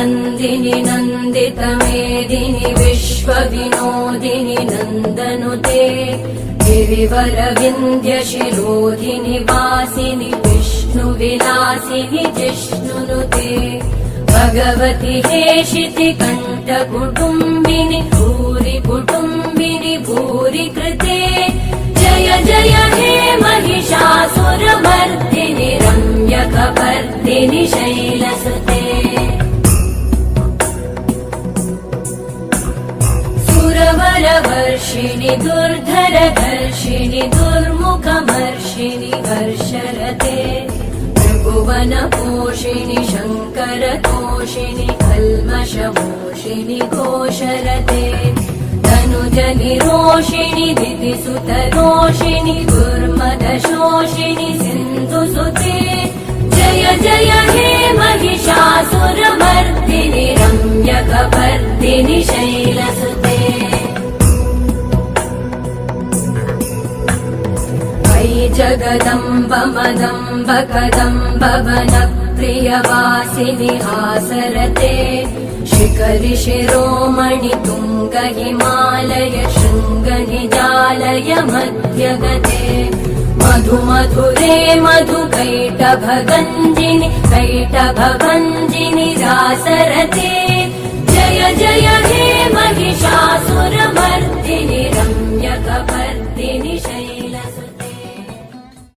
नन्दिनि नन्दितमेदिनि विश्वविनोदिनि नन्दनुते गिरिवरविन्ध्यशिरोधिनि वासिनि विष्णुविलासिनि जिष्णुनुते भगवति हेशिति कण्ठकुटुम्बिनि भूरि कुटुम्बिनि भूरि कृते जय जय हे महिषासुरमर्दिनि रम्यकपर्दिनि शैलसुते सुरवरवर्षिणि दुर्धरधर्षिणि दुर्मुखमर्षिणि हर्षरते त्रिभुवनपोषिणि शङ्करतोषिणि कल्मषमोषिणि घोषरते तनुजनिरोषिणि दितिसुतरोषिणि दुर्मदशोषिणि सिन्धुसुते जय जय हे महिषासुरमर्दिनि रम्यकपर्दिनि शैलसुते जगदम्ब मदम्ब कदम्ब वनप्रियवासिनि हासरते शिखरि शिरोमणि तुङ्ग हिमालय शृङ्ग निजालय मध्यगते मधु मधुरे मधु कैटभगञ्जिनि कैटभभञ्जिनि रासरते जय जय हे महिषासुरमर्दिनि